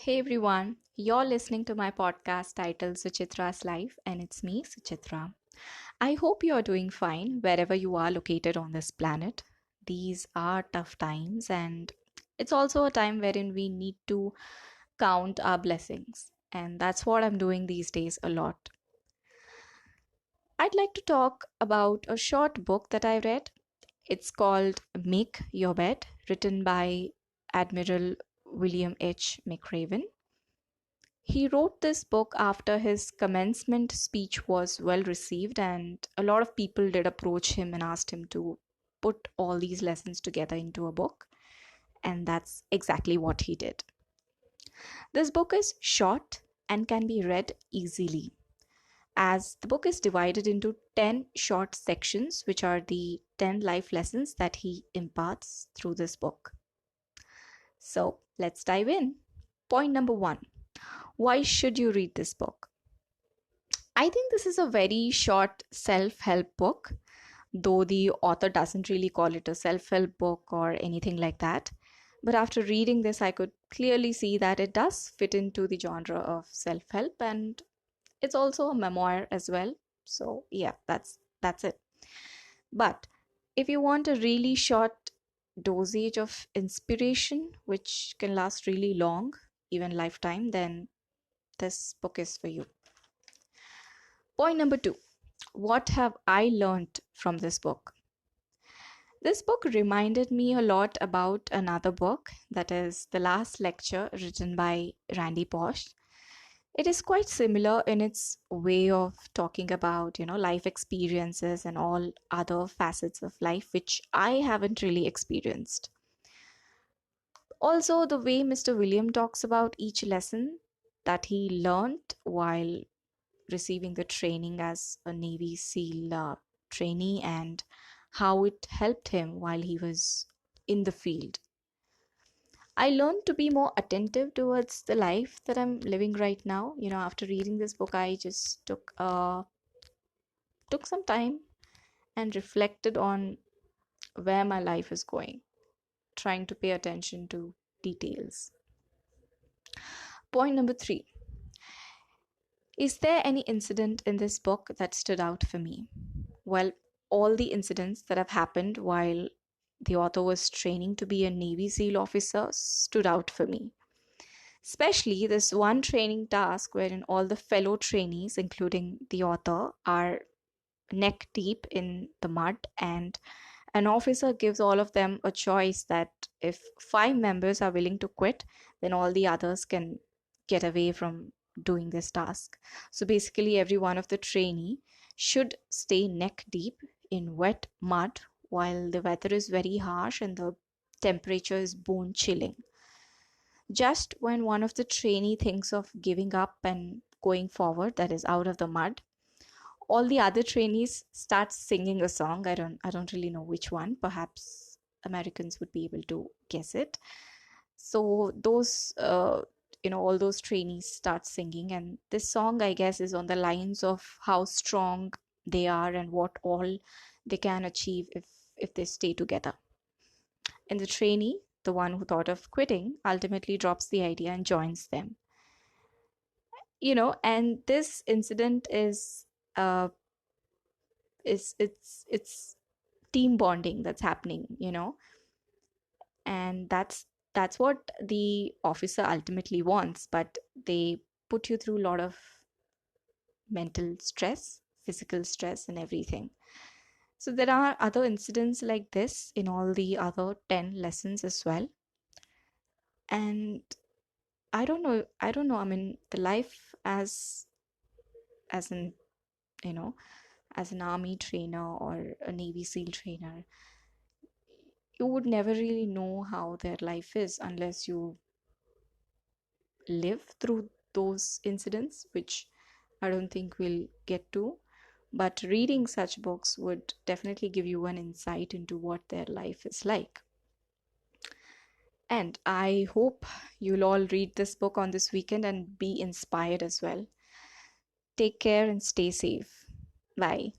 Hey everyone, you're listening to my podcast titled Suchitra's Life, and it's me, Suchitra. I hope you are doing fine wherever you are located on this planet. These are tough times, and it's also a time wherein we need to count our blessings, and that's what I'm doing these days a lot. I'd like to talk about a short book that I read. It's called Make Your Bed, written by Admiral William H. MacRaven. He wrote this book after his commencement speech was well received, and a lot of people did approach him and asked him to put all these lessons together into a book, and that's exactly what he did. This book is short and can be read easily, as the book is divided into 10 short sections, which are the 10 life lessons that he imparts through this book. So let's dive in. Point number one: why should you read this book? I think this is a very short self help book, though the author doesn't really call it a self help book or anything like that. But after reading this, I could clearly see that it does fit into the genre of self help, and it's also a memoir as well. So yeah, that's it. But if you want a really short dosage of inspiration, which can last really long, even lifetime, then this book is for you. Point number two: what have I learned from this book? This book reminded me a lot about another book, that is The Last Lecture, written by Randy Pausch. It is quite similar in its way of talking about, life experiences and all other facets of life which I haven't really experienced. Also, the way Mr. William talks about each lesson that he learned while receiving the training as a Navy SEAL trainee, and how it helped him while he was in the field. I learned to be more attentive towards the life that I'm living right now. After reading this book, I just took some time and reflected on where my life is going, trying to pay attention to details. Point number three: is there any incident in this book that stood out for me? Well, all the incidents that have happened while the author was training to be a Navy SEAL officer stood out for me. Especially this one training task wherein all the fellow trainees, including the author, are neck deep in the mud, and an officer gives all of them a choice that if five members are willing to quit, then all the others can get away from doing this task. So basically, every one of the trainee should stay neck deep in wet mud while the weather is very harsh and the temperature is bone chilling. Just when one of the trainee thinks of giving up and going forward, that is out of the mud, all the other trainees start singing a song. I don't really know which one. Perhaps Americans would be able to guess it. So those all those trainees start singing, and this song, I guess, is on the lines of how strong they are and what all they can achieve if they stay together. And the trainee, the one who thought of quitting, ultimately drops the idea and joins them. And this incident uh it's team bonding that's happening, and that's what the officer ultimately wants, but they put you through a lot of mental stress, physical stress, and everything. So there are other incidents like this in all the other 10 lessons as well. And I don't know, I mean, the life as an you know as an army trainer or a Navy SEAL trainer, you would never really know how their life is unless you live through those incidents, which I don't think we'll get to. But reading such books would definitely give you an insight into what their life is like. And I hope you'll all read this book on this weekend and be inspired as well. Take care and stay safe. Bye.